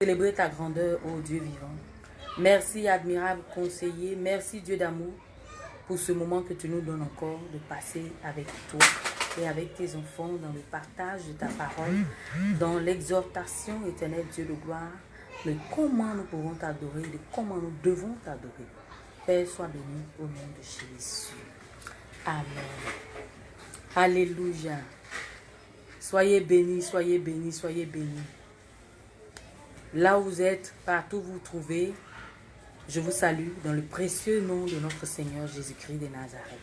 Célébrer ta grandeur, ô Dieu vivant. Merci, admirable conseiller. Merci, Dieu d'amour, pour ce moment que tu nous donnes encore de passer avec toi et avec tes enfants dans le partage de ta parole, dans l'exhortation éternelle, Dieu de gloire, de comment nous pouvons t'adorer, de comment nous devons t'adorer. Père, sois béni au nom de Jésus. Amen. Alléluia. Soyez bénis, soyez bénis, soyez bénis. Là où vous êtes, partout où vous vous trouvez, je vous salue dans le précieux nom de notre Seigneur Jésus-Christ de Nazareth.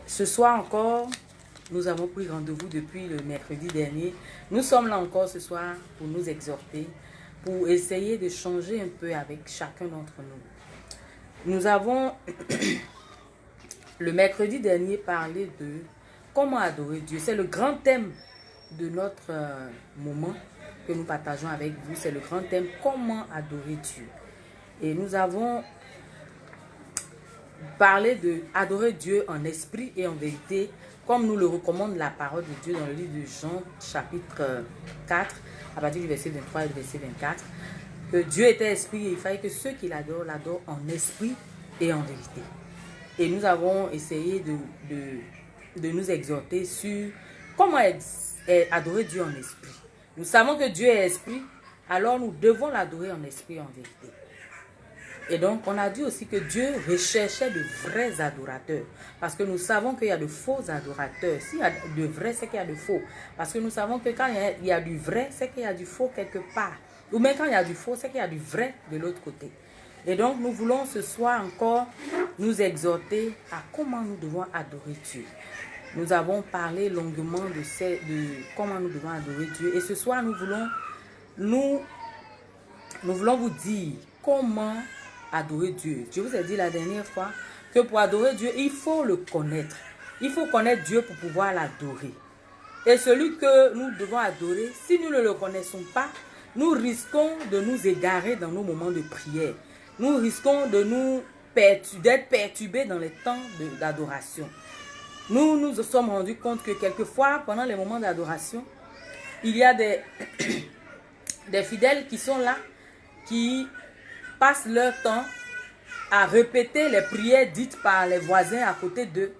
Ce soir encore, nous avons pris rendez-vous depuis le mercredi dernier. Nous sommes là encore ce soir pour nous exhorter, pour essayer de changer un peu avec chacun d'entre nous. Nous avons le mercredi dernier parlé de comment adorer Dieu. C'est le grand thème de notre moment que nous partageons avec vous. C'est le grand thème, comment adorer Dieu. Et nous avons parlé de adorer Dieu en esprit et en vérité, comme nous le recommande la parole de Dieu dans le livre de Jean, chapitre 4, à partir du verset 23 et du verset 24, que Dieu était esprit et il fallait que ceux qui l'adorent, l'adorent en esprit et en vérité. Et nous avons essayé de nous exhorter sur comment adorer Dieu en esprit. Nous savons que Dieu est esprit, alors nous devons l'adorer en esprit et en vérité. Et donc, on a dit aussi que Dieu recherchait de vrais adorateurs. Parce que nous savons qu'il y a de faux adorateurs. S'il y a de vrais, c'est qu'il y a de faux. Parce que nous savons que quand il y a du vrai, c'est qu'il y a du faux quelque part. Ou même quand il y a du faux, c'est qu'il y a du vrai de l'autre côté. Et donc, nous voulons ce soir encore nous exhorter à comment nous devons adorer Dieu. Nous avons parlé longuement de comment nous devons adorer Dieu. Et ce soir, nous voulons vous dire comment adorer Dieu. Je vous ai dit la dernière fois que pour adorer Dieu, il faut le connaître. Il faut connaître Dieu pour pouvoir l'adorer. Et celui que nous devons adorer, si nous ne le connaissons pas, nous risquons de nous égarer dans nos moments de prière. Nous risquons d'être perturbés dans les temps d'adoration. Nous nous sommes rendus compte que quelquefois, pendant les moments d'adoration, il y a des fidèles qui sont là, qui passent leur temps à répéter les prières dites par les voisins à côté d'eux.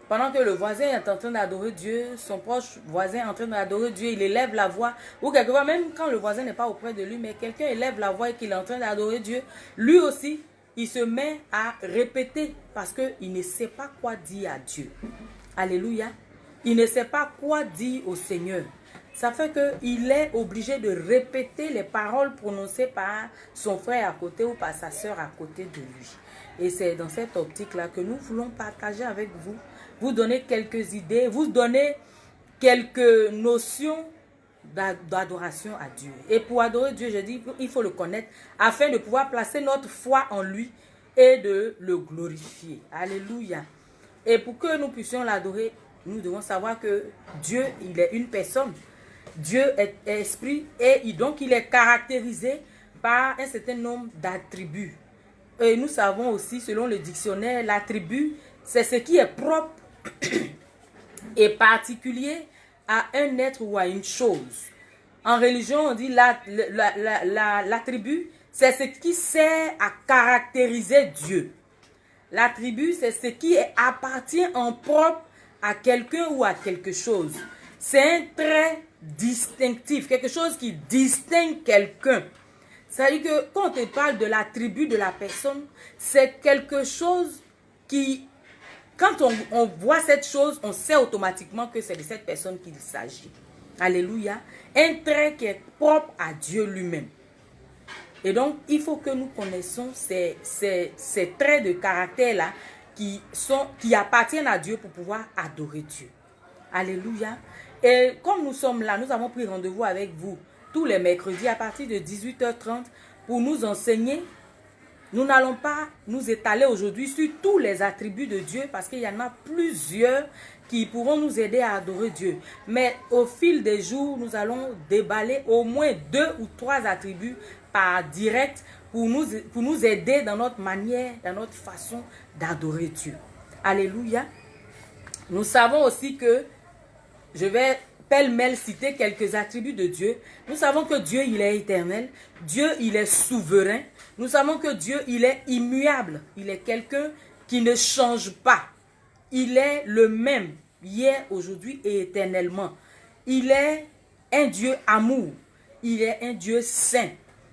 Pendant que le voisin est en train d'adorer Dieu, son proche voisin est en train d'adorer Dieu, il élève la voix. Ou quelquefois, même quand le voisin n'est pas auprès de lui, mais quelqu'un élève la voix et qu'il est en train d'adorer Dieu, lui aussi, il se met à répéter parce qu'il ne sait pas quoi dire à Dieu. Alléluia. Il ne sait pas quoi dire au Seigneur. Ça fait qu'il est obligé de répéter les paroles prononcées par son frère à côté ou par sa soeur à côté de lui. Et c'est dans cette optique-là que nous voulons partager avec vous, vous donner quelques idées, vous donner quelques notions d'adoration à Dieu. Et pour adorer Dieu, je dis, il faut le connaître afin de pouvoir placer notre foi en lui et de le glorifier. Alléluia. Et pour que nous puissions l'adorer, nous devons savoir que Dieu, il est une personne. Dieu est esprit et donc il est caractérisé par un certain nombre d'attributs. Et nous savons aussi, selon le dictionnaire, l'attribut, c'est ce qui est propre et particulier à un être ou à une chose. En religion, on dit l'attribut, c'est ce qui sert à caractériser Dieu. L'attribut, c'est ce qui appartient en propre à quelqu'un ou à quelque chose. C'est un trait distinctif, quelque chose qui distingue quelqu'un. C'est-à-dire que quand on te parle de l'attribut de la personne, c'est quelque chose qui, quand on voit cette chose, on sait automatiquement que c'est de cette personne qu'il s'agit. Alléluia. Un trait qui est propre à Dieu lui-même. Et donc, il faut que nous connaissions ces traits de caractère-là qui appartiennent à Dieu pour pouvoir adorer Dieu. Alléluia. Et comme nous sommes là, nous avons pris rendez-vous avec vous tous les mercredis à partir de 18h30 pour nous enseigner. Nous n'allons pas nous étaler aujourd'hui sur tous les attributs de Dieu parce qu'il y en a plusieurs qui pourront nous aider à adorer Dieu. Mais au fil des jours, nous allons déballer au moins 2 ou 3 attributs par direct pour nous aider dans notre manière, dans notre façon d'adorer Dieu. Alléluia. Nous savons aussi que je vais pêle-mêle citer quelques attributs de Dieu. Nous savons que Dieu, il est éternel. Dieu, il est souverain. Nous savons que Dieu, il est immuable. Il est quelqu'un qui ne change pas. Il est le même hier, aujourd'hui et éternellement. Il est un Dieu amour. Il est un Dieu saint.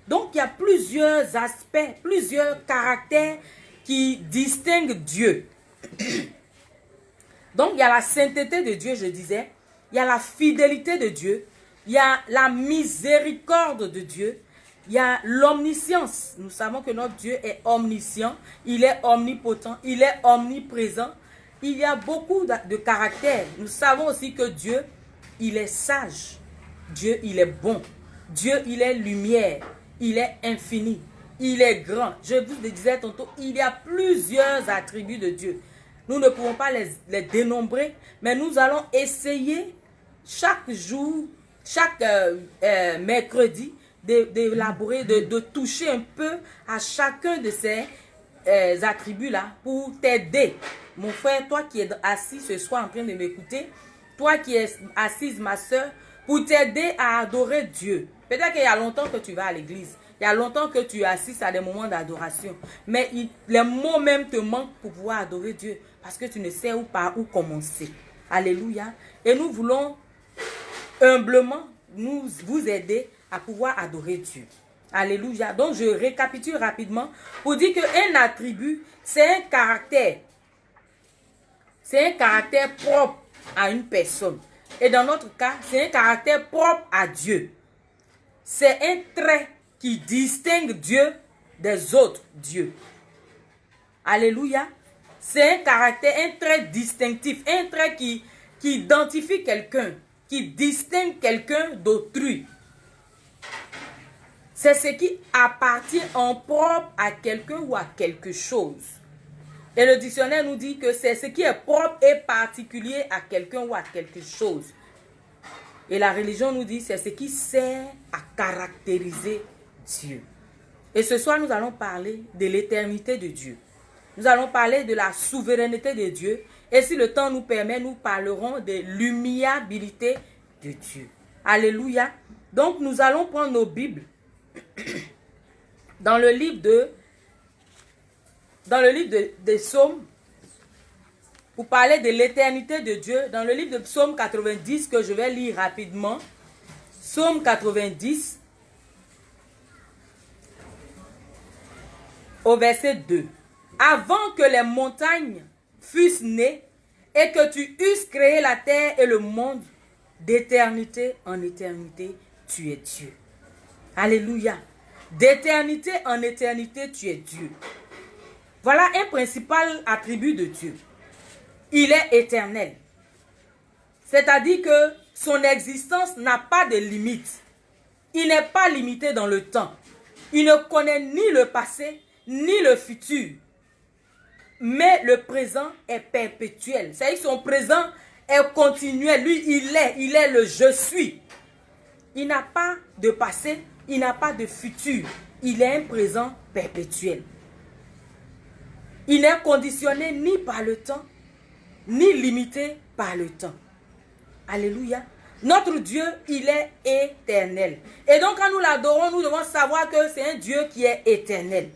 Donc, il y a plusieurs aspects, plusieurs caractères qui distinguent Dieu. Donc, il y a la sainteté de Dieu, je disais. Il y a la fidélité de Dieu. Il y a la miséricorde de Dieu. Il y a l'omniscience. Nous savons que notre Dieu est omniscient. Il est omnipotent. Il est omniprésent. Il y a beaucoup de caractères. Nous savons aussi que Dieu, il est sage. Dieu, il est bon. Dieu, il est lumière. Il est infini. Il est grand. Je vous le disais tantôt, il y a plusieurs attributs de Dieu. Nous ne pouvons pas les dénombrer, mais nous allons essayer chaque jour, chaque mercredi, d'élaborer, de toucher un peu à chacun de ces attributs-là pour t'aider. Mon frère, toi qui es assis ce soir en train de m'écouter, toi qui es assise, ma soeur, pour t'aider à adorer Dieu. Peut-être qu'il y a longtemps que tu vas à l'église. Il y a longtemps que tu assistes à des moments d'adoration. Mais les mots même te manquent pour pouvoir adorer Dieu. Parce que tu ne sais par où commencer. Alléluia. Et nous voulons humblement vous aider à pouvoir adorer Dieu. Alléluia. Donc je récapitule rapidement pour dire qu'un attribut, c'est un caractère. C'est un caractère propre à une personne. Et dans notre cas, c'est un caractère propre à Dieu. C'est un trait qui distingue Dieu des autres dieux. Alléluia. C'est un caractère, un trait distinctif, un trait qui identifie quelqu'un, qui distingue quelqu'un d'autrui. C'est ce qui appartient en propre à quelqu'un ou à quelque chose. Et le dictionnaire nous dit que c'est ce qui est propre et particulier à quelqu'un ou à quelque chose. Et la religion nous dit c'est ce qui sert à caractériser Dieu. Et ce soir, nous allons parler de l'éternité de Dieu. Nous allons parler de la souveraineté de Dieu. Et si le temps nous permet, nous parlerons de l'humiliabilité de Dieu. Alléluia. Donc, nous allons prendre nos Bibles dans le livre des Psaumes pour parler de l'éternité de Dieu. Dans le livre de Psaume 90 que je vais lire rapidement. Psaume 90 au verset 2. Avant que les montagnes fussent nées et que tu eusses créé la terre et le monde, d'éternité en éternité, tu es Dieu. Alléluia. D'éternité en éternité, tu es Dieu. Voilà un principal attribut de Dieu. Il est éternel. C'est-à-dire que son existence n'a pas de limite. Il n'est pas limité dans le temps. Il ne connaît ni le passé, ni le futur. Mais le présent est perpétuel. C'est-à-dire que son présent est continuel. Lui, il est le je suis. Il n'a pas de passé, il n'a pas de futur. Il est un présent perpétuel. Il n'est conditionné ni par le temps, ni limité par le temps. Alléluia. Notre Dieu, il est éternel. Et donc, quand nous l'adorons, nous devons savoir que c'est un Dieu qui est éternel.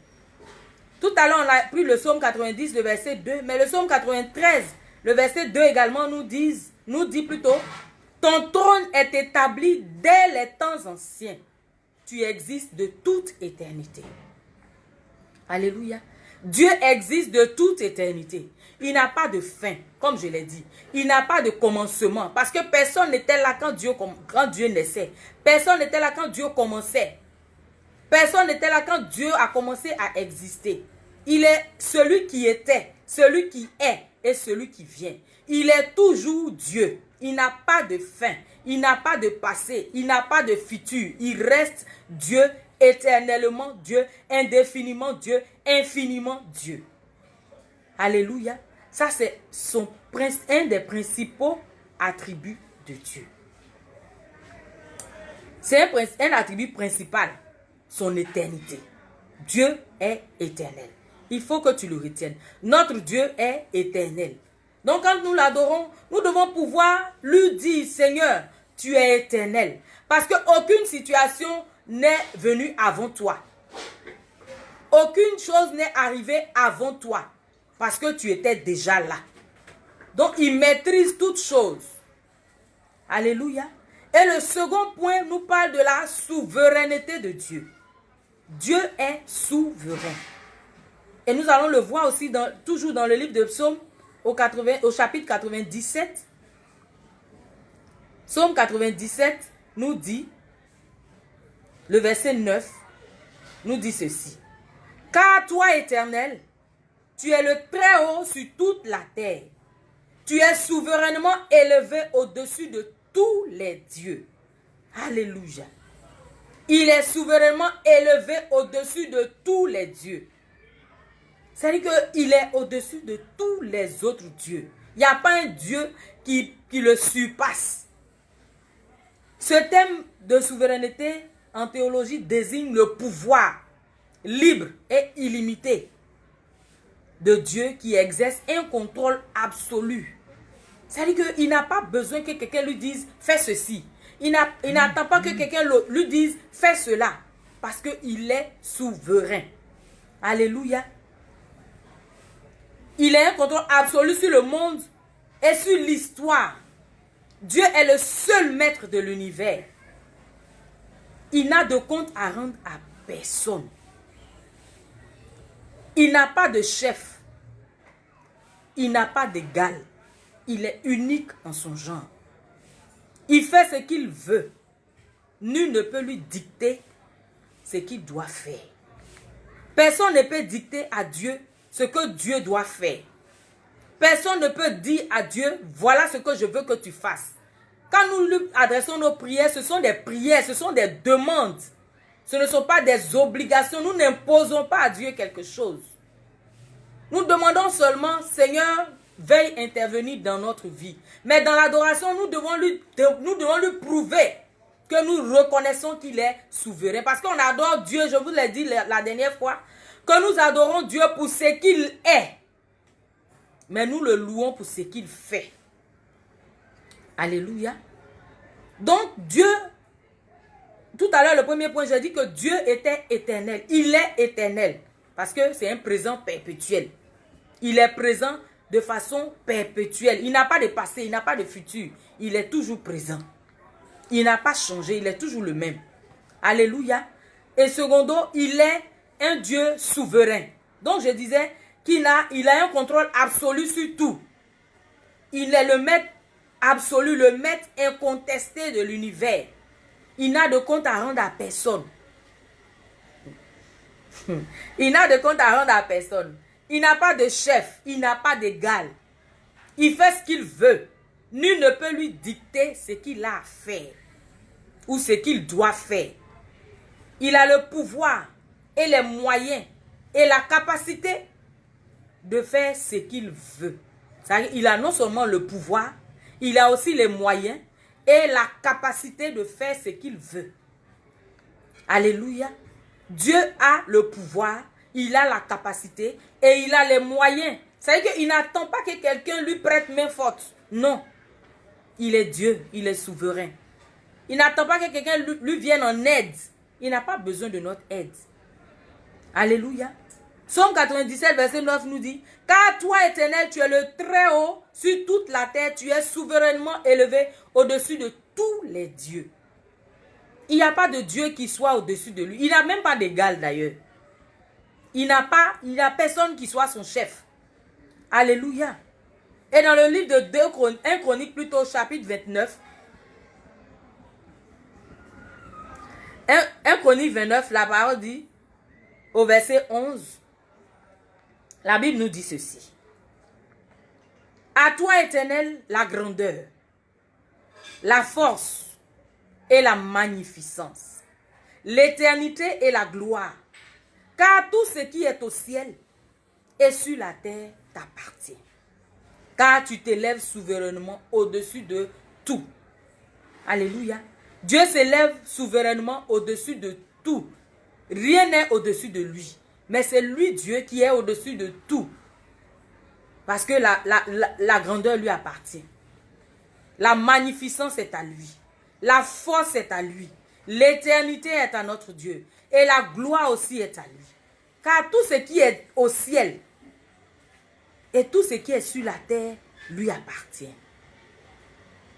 Tout à l'heure, on a pris le psaume 90, le verset 2. Mais le psaume 93, le verset 2 également nous dit plutôt, ton trône est établi dès les temps anciens. Tu existes de toute éternité. Alléluia. Dieu existe de toute éternité. Il n'a pas de fin, comme je l'ai dit. Il n'a pas de commencement. Parce que personne n'était là quand Dieu naissait. Personne n'était là quand Dieu commençait. Personne n'était là quand Dieu a commencé à exister. Il est celui qui était, celui qui est et celui qui vient. Il est toujours Dieu. Il n'a pas de fin. Il n'a pas de passé. Il n'a pas de futur. Il reste Dieu, éternellement Dieu, indéfiniment Dieu, infiniment Dieu. Alléluia. Ça, c'est un des principaux attributs de Dieu. C'est un attribut principal, son éternité. Dieu est éternel. Il faut que tu le retiennes. Notre Dieu est éternel. Donc, quand nous l'adorons, nous devons pouvoir lui dire, Seigneur, tu es éternel. Parce qu'aucune situation n'est venue avant toi. Aucune chose n'est arrivée avant toi. Parce que tu étais déjà là. Donc, il maîtrise toutes choses. Alléluia. Et le second point nous parle de la souveraineté de Dieu. Dieu est souverain. Et nous allons le voir aussi toujours dans le livre de Psaume au chapitre 97. Psaume 97 nous dit, le verset 9 nous dit ceci. Car toi, Éternel, tu es le Très-Haut sur toute la terre. Tu es souverainement élevé au-dessus de tous les dieux. Alléluia. Il est souverainement élevé au-dessus de tous les dieux. C'est-à-dire qu'il est au-dessus de tous les autres dieux. Il n'y a pas un Dieu qui le surpasse. Ce thème de souveraineté en théologie désigne le pouvoir libre et illimité de Dieu qui exerce un contrôle absolu. C'est-à-dire qu'il n'a pas besoin que quelqu'un lui dise « fais ceci ». Il n'attend pas que quelqu'un lui dise « fais cela » parce qu'il est souverain. Alléluia. Il a un contrôle absolu sur le monde et sur l'histoire. Dieu est le seul maître de l'univers. Il n'a de compte à rendre à personne. Il n'a pas de chef. Il n'a pas d'égal. Il est unique en son genre. Il fait ce qu'il veut. Nul ne peut lui dicter ce qu'il doit faire. Personne ne peut dicter à Dieu ce que Dieu doit faire. Personne ne peut dire à Dieu, voilà ce que je veux que tu fasses. Quand nous lui adressons nos prières, ce sont des prières, ce sont des demandes. Ce ne sont pas des obligations. Nous n'imposons pas à Dieu quelque chose. Nous demandons seulement, Seigneur, veuille intervenir dans notre vie. Mais dans l'adoration, nous devons lui prouver que nous reconnaissons qu'il est souverain. Parce qu'on adore Dieu, je vous l'ai dit la dernière fois, que nous adorons Dieu pour ce qu'il est. Mais nous le louons pour ce qu'il fait. Alléluia. Donc Dieu, tout à l'heure le premier point, j'ai dit que Dieu était éternel. Il est éternel. Parce que c'est un présent perpétuel. Il est présent de façon perpétuelle. Il n'a pas de passé, il n'a pas de futur. Il est toujours présent. Il n'a pas changé, il est toujours le même. Alléluia. Et secondo, il est un Dieu souverain. Donc je disais qu'il a un contrôle absolu sur tout. Il est le maître absolu, le maître incontesté de l'univers. Il n'a de compte à rendre à personne. Il n'a de compte à rendre à personne. Il n'a pas de chef, il n'a pas d'égal. Il fait ce qu'il veut. Nul ne peut lui dicter ce qu'il a à faire ou ce qu'il doit faire. Il a le pouvoir et les moyens et la capacité de faire ce qu'il veut. C'est-à-dire, il a non seulement le pouvoir, il a aussi les moyens et la capacité de faire ce qu'il veut. Alléluia. Dieu a le pouvoir, il a la capacité et il a les moyens. C'est-à-dire qu'il n'attend pas que quelqu'un lui prête main forte. Non. Il est Dieu, il est souverain. Il n'attend pas que quelqu'un lui vienne en aide. Il n'a pas besoin de notre aide. Alléluia. Psaume 97, verset 9 nous dit, « Car toi, Éternel, tu es le Très-Haut sur toute la terre, tu es souverainement élevé au-dessus de tous les dieux. » Il n'y a pas de Dieu qui soit au-dessus de lui. Il n'a même pas d'égal d'ailleurs. Il n'y a personne qui soit son chef. Alléluia. Et dans le livre de 1 Chronique, plutôt chapitre 29, 1 Chronique 29, la parole dit, au verset 11, la Bible nous dit ceci. À toi, Éternel, la grandeur, la force et la magnificence, l'éternité et la gloire, car tout ce qui est au ciel et sur la terre t'appartient. Car tu t'élèves souverainement au-dessus de tout. Alléluia. Dieu s'élève souverainement au-dessus de tout. Rien n'est au-dessus de lui. Mais c'est lui, Dieu, qui est au-dessus de tout. Parce que la grandeur lui appartient. La magnificence est à lui. La force est à lui. L'éternité est à notre Dieu. Et la gloire aussi est à lui. Car tout ce qui est au ciel et tout ce qui est sur la terre lui appartient.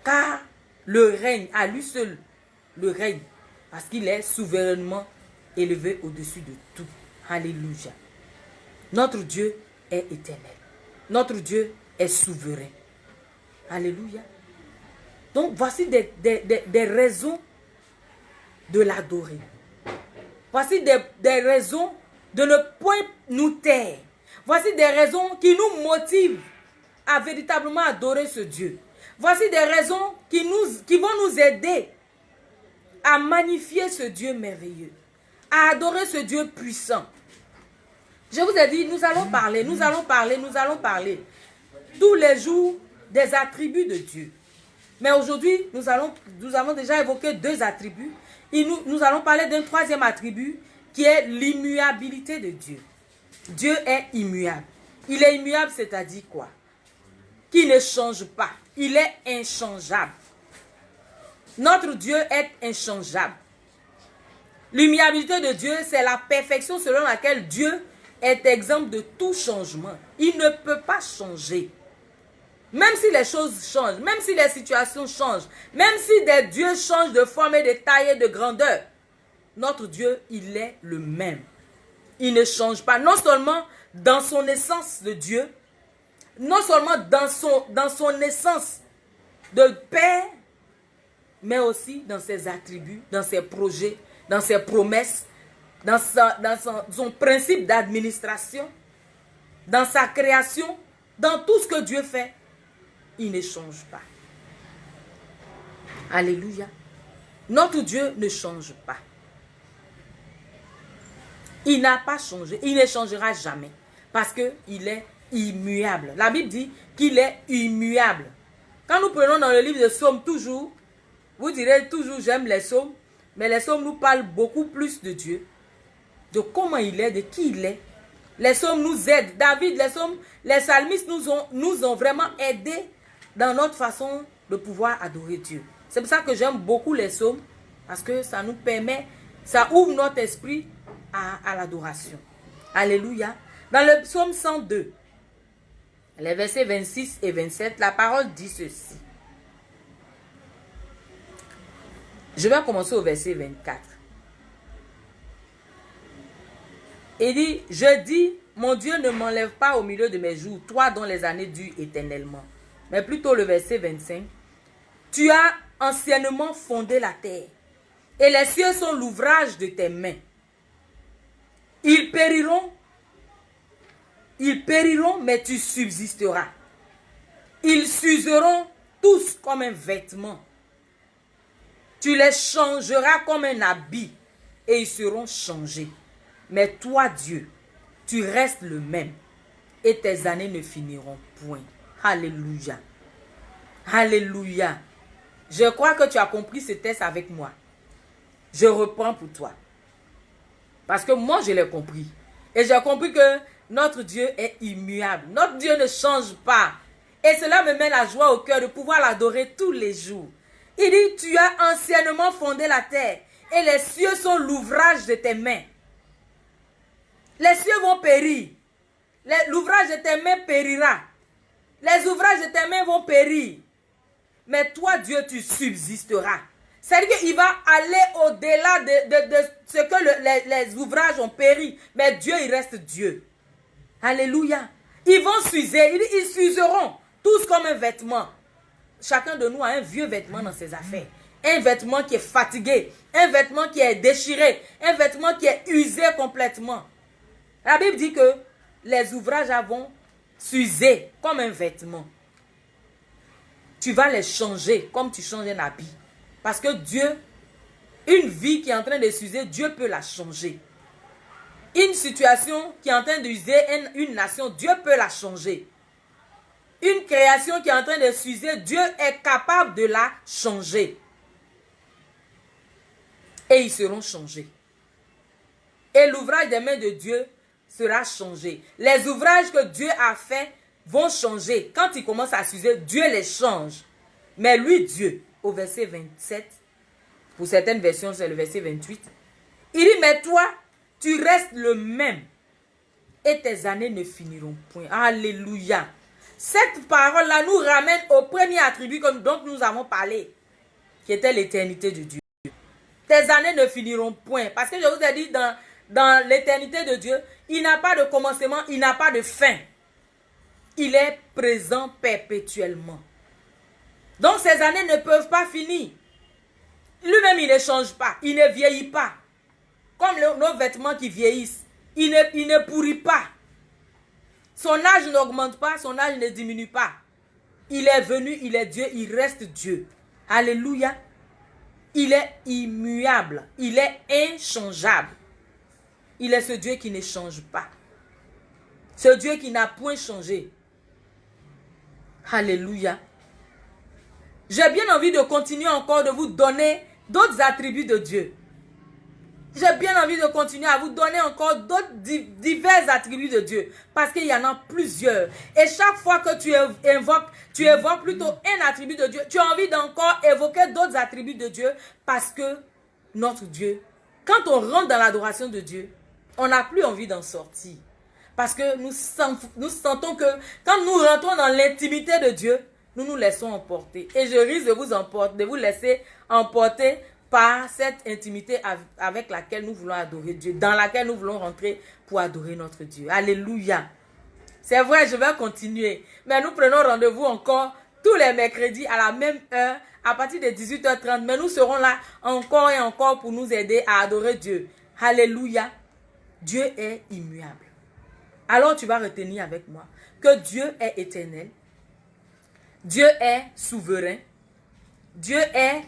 Car le règne, à lui seul, le règne, parce qu'il est souverainement élevé au-dessus de tout. Alléluia. Notre Dieu est éternel. Notre Dieu est souverain. Alléluia. Donc, voici des raisons de l'adorer. Voici des raisons de ne point nous taire. Voici des raisons qui nous motivent à véritablement adorer ce Dieu. Voici des raisons qui vont nous aider à magnifier ce Dieu merveilleux, à adorer ce Dieu puissant. Je vous ai dit, nous allons parler tous les jours des attributs de Dieu. Mais aujourd'hui, nous avons déjà évoqué 2 attributs. Et nous allons parler d'un 3e attribut qui est l'immuabilité de Dieu. Dieu est immuable. Il est immuable, c'est-à-dire quoi? Qu'il ne change pas. Il est inchangeable. Notre Dieu est inchangeable. L'immuabilité de Dieu, c'est la perfection selon laquelle Dieu est exempt de tout changement. Il ne peut pas changer. Même si les choses changent, même si les situations changent, même si des dieux changent de forme et de taille et de grandeur, notre Dieu, il est le même. Il ne change pas. Non seulement dans son essence de Dieu, non seulement dans son essence de Père, mais aussi dans ses attributs, dans ses projets, dans ses promesses, dans son principe d'administration, dans sa création, dans tout ce que Dieu fait. Il ne change pas. Alléluia. Notre Dieu ne change pas. Il n'a pas changé. Il ne changera jamais. Parce qu'il est immuable. La Bible dit qu'il est immuable. Quand nous prenons dans le livre de Psaumes toujours, vous direz toujours j'aime les psaumes. Mais les psaumes nous parlent beaucoup plus de Dieu. De comment il est, de qui il est. Les psaumes nous aident. David, les psalmistes nous ont vraiment aidés dans notre façon de pouvoir adorer Dieu. C'est pour ça que j'aime beaucoup les psaumes, parce que ça nous permet, ça ouvre notre esprit à l'adoration. Alléluia. Dans le psaume 102, les versets 26 et 27, la parole dit ceci. Je vais commencer au verset 24. Il dit, je dis, mon Dieu ne m'enlève pas au milieu de mes jours, toi dont les années durent éternellement. Mais plutôt le verset 25. Tu as anciennement fondé la terre, et les cieux sont l'ouvrage de tes mains. Ils périront, mais tu subsisteras. Ils s'useront tous comme un vêtement. Tu les changeras comme un habit, et ils seront changés. Mais toi, Dieu, tu restes le même, et tes années ne finiront point. Alléluia. Alléluia. Je crois que tu as compris ce texte avec moi. Je reprends pour toi. Parce que moi, je l'ai compris. Et j'ai compris que notre Dieu est immuable. Notre Dieu ne change pas. Et cela me met la joie au cœur de pouvoir l'adorer tous les jours. Il dit, tu as anciennement fondé la terre, et les cieux sont l'ouvrage de tes mains. Les cieux vont périr. L'ouvrage de tes mains périra. Les ouvrages de tes mains vont périr. Mais toi, Dieu, tu subsisteras. C'est-à-dire qu'il va aller au-delà de ce que les ouvrages ont péri. Mais Dieu, il reste Dieu. Alléluia. Ils vont s'user. Ils s'useront. Tous comme un vêtement. Chacun de nous a un vieux vêtement dans ses affaires. Un vêtement qui est fatigué. Un vêtement qui est déchiré. Un vêtement qui est usé complètement. La Bible dit que les ouvrages vont s'user comme un vêtement. Tu vas les changer comme tu changes un habit. Parce que Dieu, une vie qui est en train de s'user, Dieu peut la changer. Une situation qui est en train d'user une nation, Dieu peut la changer. Une création qui est en train de s'user, Dieu est capable de la changer. Et ils seront changés. Et l'ouvrage des mains de Dieu sera changé. Les ouvrages que Dieu a faits vont changer. Quand ils commencent à s'user, Dieu les change. Mais lui, Dieu, au verset 27, Pour certaines versions, c'est le verset 28. Il dit, mais toi, tu restes le même. Et tes années ne finiront point. Alléluia. Cette parole-là nous ramène au premier attribut dont nous avons parlé, qui était l'éternité de Dieu. Tes années ne finiront point. Parce que je vous ai dit, dans l'éternité de Dieu, il n'a pas de commencement, il n'a pas de fin. Il est présent perpétuellement. Donc ces années ne peuvent pas finir. Lui-même, il ne change pas, il ne vieillit pas. Comme nos vêtements qui vieillissent, il ne pourrit pas. Son âge n'augmente pas, son âge ne diminue pas. Il est venu, il est Dieu, il reste Dieu. Alléluia. Il est immuable, il est inchangeable. Il est ce Dieu qui ne change pas. Ce Dieu qui n'a point changé. Alléluia. J'ai bien envie de continuer encore de vous donner d'autres attributs de Dieu. J'ai bien envie de continuer à vous donner encore d'autres divers attributs de Dieu. Parce qu'il y en a plusieurs. Et chaque fois que tu évoques plutôt un attribut de Dieu, tu as envie d'encore évoquer d'autres attributs de Dieu. Parce que notre Dieu, quand on rentre dans l'adoration de Dieu, on n'a plus envie d'en sortir. Parce que nous sentons que quand nous rentrons dans l'intimité de Dieu, nous nous laissons emporter. Et je risque de vous laisser emporter par cette intimité avec laquelle nous voulons adorer Dieu, dans laquelle nous voulons rentrer pour adorer notre Dieu. Alléluia. C'est vrai, je vais continuer. Mais nous prenons rendez-vous encore tous les mercredis à la même heure, à partir de 18h30. Mais nous serons là encore et encore pour nous aider à adorer Dieu. Alléluia. Dieu est immuable. Alors tu vas retenir avec moi que Dieu est éternel. Dieu est souverain. Dieu est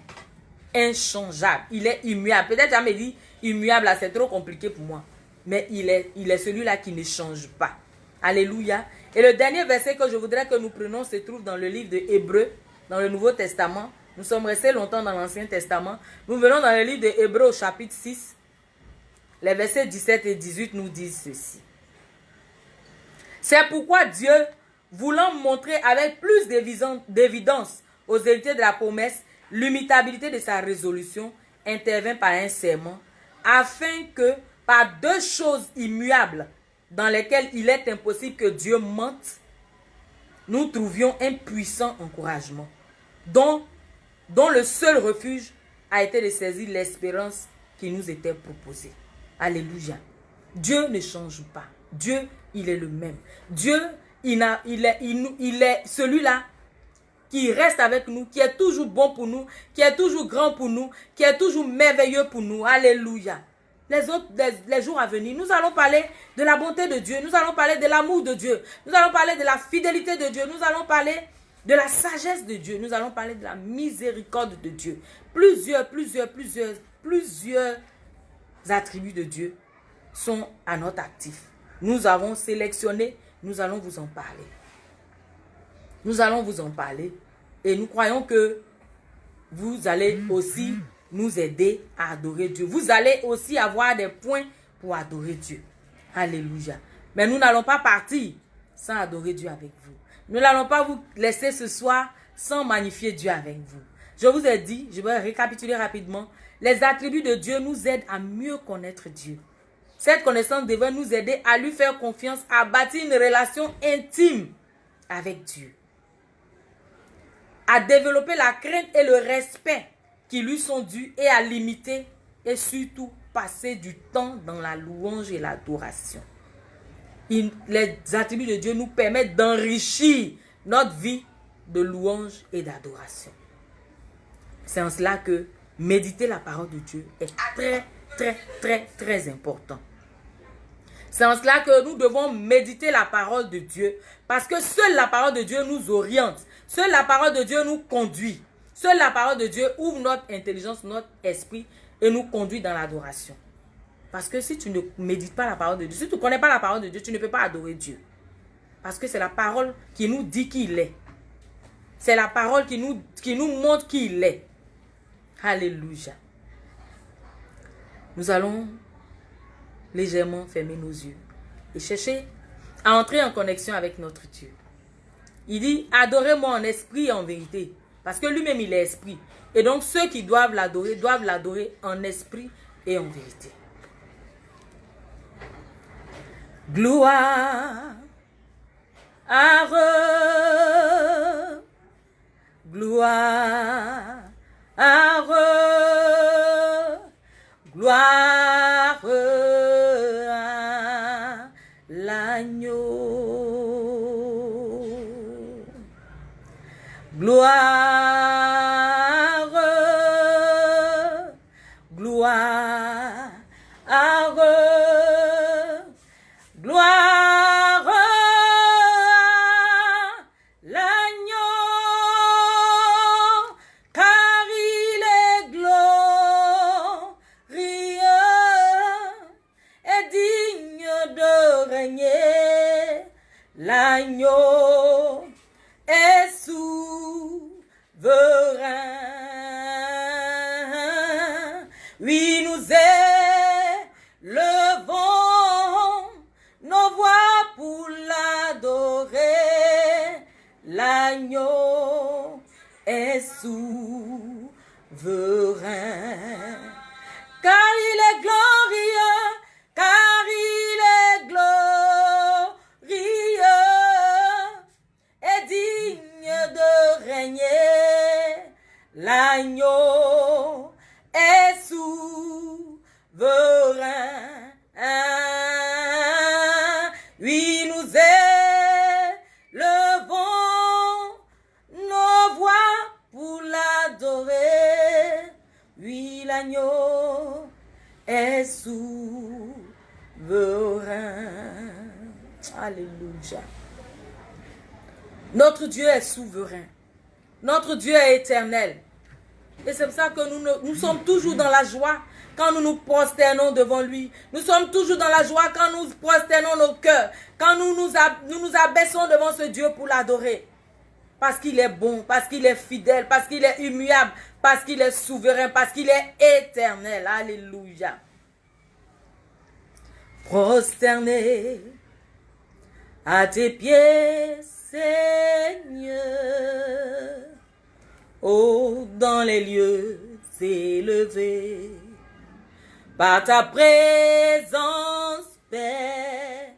inchangeable. Il est immuable. Peut-être tu me dit immuable, c'est trop compliqué pour moi. Mais il est celui-là qui ne change pas. Alléluia. Et le dernier verset que je voudrais que nous prenions se trouve dans le livre de Hébreux, dans le Nouveau Testament. Nous sommes restés longtemps dans l'Ancien Testament. Nous venons dans le livre de Hébreux au chapitre 6. Les versets 17 et 18 nous disent ceci. C'est pourquoi Dieu, voulant montrer avec plus d'évidence aux héritiers de la promesse l'immutabilité de sa résolution, intervint par un serment, afin que par deux choses immuables dans lesquelles il est impossible que Dieu mente, nous trouvions un puissant encouragement, dont le seul refuge a été de saisir l'espérance qui nous était proposée. Alléluia. Dieu ne change pas. Dieu, il est le même. Dieu, il est celui-là qui reste avec nous, qui est toujours bon pour nous, qui est toujours grand pour nous, qui est toujours merveilleux pour nous. Alléluia. Les jours à venir, nous allons parler de la bonté de Dieu, nous allons parler de l'amour de Dieu, nous allons parler de la fidélité de Dieu, nous allons parler de la sagesse de Dieu, nous allons parler de la miséricorde de Dieu. Plusieurs attributs de Dieu sont à notre actif. Nous avons sélectionné, nous allons vous en parler. Nous allons vous en parler et nous croyons que vous allez aussi nous aider à adorer Dieu. Vous allez aussi avoir des points pour adorer Dieu. Alléluia. Mais nous n'allons pas partir sans adorer Dieu avec vous. Nous n'allons pas vous laisser ce soir sans magnifier Dieu avec vous. Je vous ai dit, je vais récapituler rapidement, les attributs de Dieu nous aident à mieux connaître Dieu. Cette connaissance devrait nous aider à lui faire confiance, à bâtir une relation intime avec Dieu, à développer la crainte et le respect qui lui sont dus et à limiter et surtout passer du temps dans la louange et l'adoration. Les attributs de Dieu nous permettent d'enrichir notre vie de louange et d'adoration. C'est en cela que méditer la parole de Dieu est très important. C'est en cela que nous devons méditer la parole de Dieu, parce que seule la parole de Dieu nous oriente, seule la parole de Dieu nous conduit, seule la parole de Dieu ouvre notre intelligence, notre esprit et nous conduit dans l'adoration. Parce que si tu ne médites pas la parole de Dieu, si tu ne connais pas la parole de Dieu, tu ne peux pas adorer Dieu. Parce que c'est la parole qui nous dit qui il est. C'est la parole qui nous montre qui il est. Alléluia. Nous allons légèrement fermer nos yeux et chercher à entrer en connexion avec notre Dieu. Il dit, adorez-moi en esprit et en vérité. Parce que lui-même, il est esprit. Et donc, ceux qui doivent l'adorer en esprit et en vérité. Gloire, gloire, gloire à l'agneau. Gloire, gloire, gloire à l'agneau, car il est glorieux et digne de régner. L'agneau est souverain. Oui, nous élevons nos voix pour l'adorer. L'agneau est souverain. Car il est glorieux, car il est glorieux et digne de régner. L'agneau est souverain. Oui, nous élevons nos voix pour l'adorer. Oui, l'agneau est souverain. Alléluia. Notre Dieu est souverain. Notre Dieu est éternel. Et c'est pour ça que nous sommes toujours dans la joie quand nous nous prosternons devant lui. Nous sommes toujours dans la joie quand nous prosternons nos cœurs. Quand nous nous abaissons devant ce Dieu pour l'adorer. Parce qu'il est bon, parce qu'il est fidèle, parce qu'il est immuable, parce qu'il est souverain, parce qu'il est éternel. Alléluia. Prosterné à tes pieds, Seigneur, oh, dans les lieux élevés, par ta présence, Père,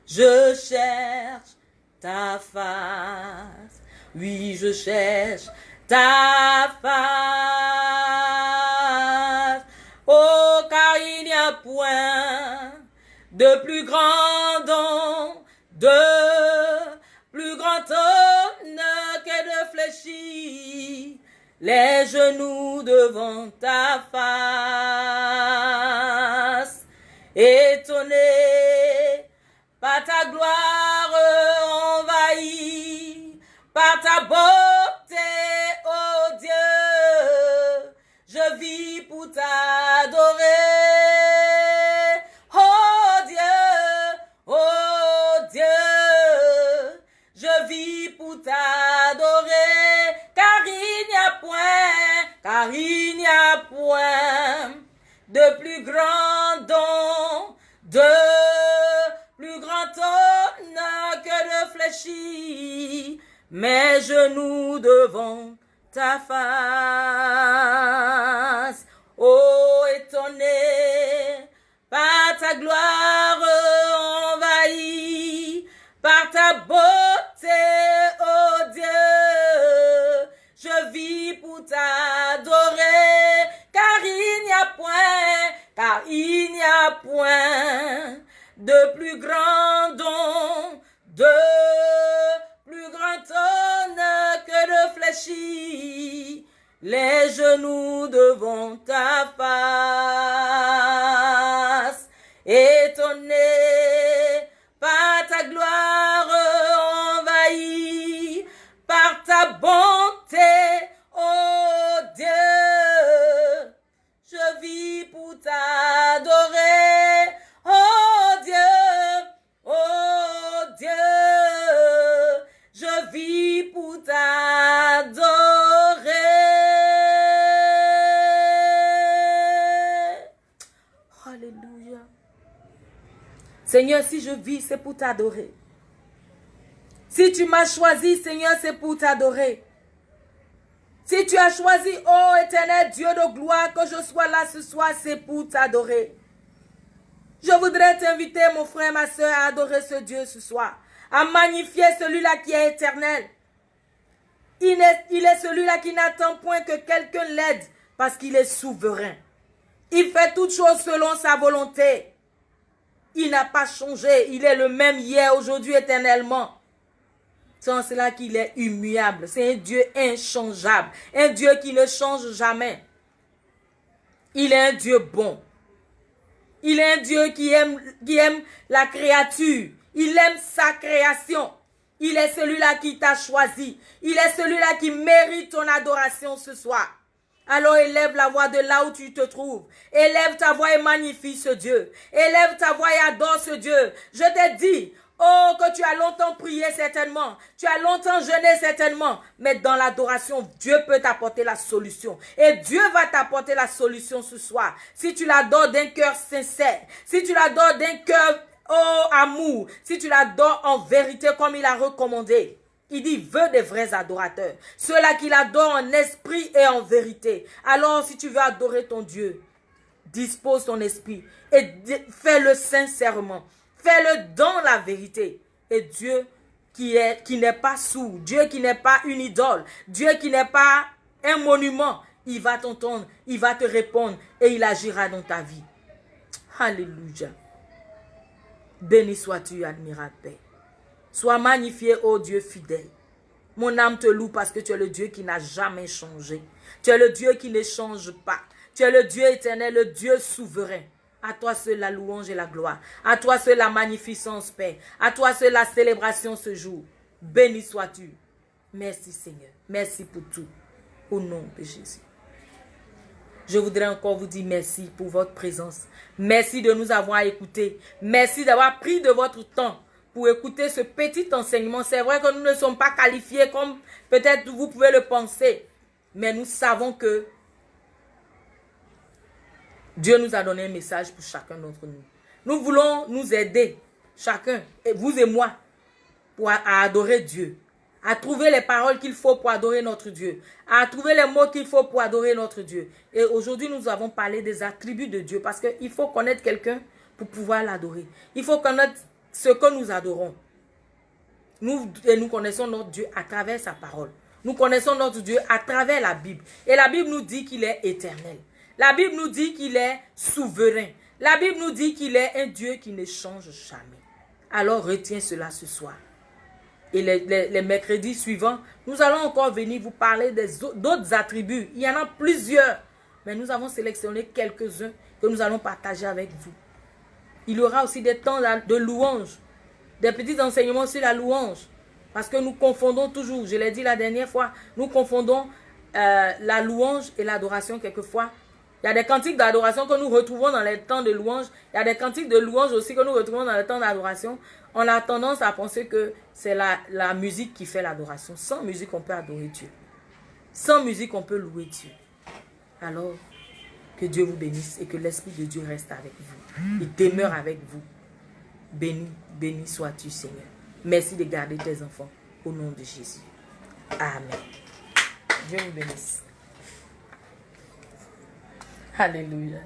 je cherche ta face. Oui, je cherche ta face. Oh, car il n'y a point de plus grand don, de plus grand honneur que de fléchir les genoux devant ta face. Étonné par ta gloire envahie, par ta beauté, oh Dieu, je vis pour t'adorer. Oh Dieu, je vis pour t'adorer, car il n'y a point de plus grand don, de plus grand honneur que de fléchir mes genoux devant ta face. Oh, étonné par ta gloire envahie, par ta beauté, oh Dieu, je vis pour t'adorer, car il n'y a point de plus grand don, de plus grand honneur que de fléchir les genoux devant ta face. Étonné par ta gloire envahie, par ta bonté, oh Dieu, je vis pour t'adorer. Oh Dieu, je vis pour t'adorer. Alléluia. Seigneur, si je vis, c'est pour t'adorer. Si tu m'as choisi, Seigneur, c'est pour t'adorer. Si tu as choisi, ô éternel Dieu de gloire, que je sois là ce soir, c'est pour t'adorer. Je voudrais t'inviter, mon frère, ma soeur, à adorer ce Dieu ce soir, à magnifier celui-là qui est éternel. Il est celui-là qui n'attend point que quelqu'un l'aide, parce qu'il est souverain. Il fait toutes choses selon sa volonté. Il n'a pas changé. Il est le même hier, aujourd'hui, éternellement. C'est en cela qu'il est immuable. C'est un Dieu inchangeable. Un Dieu qui ne change jamais. Il est un Dieu bon. Il est un Dieu qui aime la créature. Il aime sa création. Il est celui-là qui t'a choisi. Il est celui-là qui mérite ton adoration ce soir. Alors élève la voix de là où tu te trouves. Élève ta voix et magnifie ce Dieu. Élève ta voix et adore ce Dieu. Je t'ai dit, oh, que tu as longtemps prié certainement. Tu as longtemps jeûné certainement. Mais dans l'adoration, Dieu peut t'apporter la solution. Et Dieu va t'apporter la solution ce soir. Si tu l'adores d'un cœur sincère. Si tu l'adores d'un cœur, oh, amour. Si tu l'adores en vérité comme il a recommandé. Il dit, veut des vrais adorateurs. Ceux-là qui l'adorent en esprit et en vérité. Alors, si tu veux adorer ton Dieu, dispose ton esprit et fais-le sincèrement. Fais-le dans la vérité. Et Dieu qui n'est pas sourd, Dieu qui n'est pas une idole, Dieu qui n'est pas un monument, il va t'entendre, il va te répondre et il agira dans ta vie. Alléluia. Béni sois-tu, admirable Père. Sois magnifié, ô Dieu fidèle. Mon âme te loue parce que tu es le Dieu qui n'a jamais changé. Tu es le Dieu qui ne change pas. Tu es le Dieu éternel, le Dieu souverain. À toi seul la louange et la gloire. À toi seul la magnificence, Père. À toi seul la célébration ce jour. Béni sois-tu. Merci Seigneur. Merci pour tout. Au nom de Jésus. Je voudrais encore vous dire merci pour votre présence. Merci de nous avoir écoutés. Merci d'avoir pris de votre temps pour écouter ce petit enseignement. C'est vrai que nous ne sommes pas qualifiés comme peut-être vous pouvez le penser. Mais nous savons que Dieu nous a donné un message pour chacun d'entre nous. Nous voulons nous aider, chacun, et vous et moi, à adorer Dieu. À trouver les paroles qu'il faut pour adorer notre Dieu. À trouver les mots qu'il faut pour adorer notre Dieu. Et aujourd'hui, nous avons parlé des attributs de Dieu. Parce qu'il faut connaître quelqu'un pour pouvoir l'adorer. Il faut connaître ce que nous adorons. Nous connaissons notre Dieu à travers sa parole. Nous connaissons notre Dieu à travers la Bible. Et la Bible nous dit qu'il est éternel. La Bible nous dit qu'il est souverain. La Bible nous dit qu'il est un Dieu qui ne change jamais. Alors retiens cela ce soir. Et les mercredis suivants, nous allons encore venir vous parler d'autres attributs. Il y en a plusieurs. Mais nous avons sélectionné quelques-uns que nous allons partager avec vous. Il y aura aussi des temps de louange. Des petits enseignements sur la louange. Parce que nous confondons toujours, je l'ai dit la dernière fois, nous confondons la louange et l'adoration quelquefois. Il y a des cantiques d'adoration que nous retrouvons dans les temps de louange. Il y a des cantiques de louange aussi que nous retrouvons dans les temps d'adoration. On a tendance à penser que c'est la musique qui fait l'adoration. Sans musique, on peut adorer Dieu. Sans musique, on peut louer Dieu. Alors, que Dieu vous bénisse et que l'Esprit de Dieu reste avec vous. Il demeure avec vous. Béni, béni sois-tu, Seigneur. Merci de garder tes enfants. Au nom de Jésus. Amen. Dieu vous bénisse. Alléluia.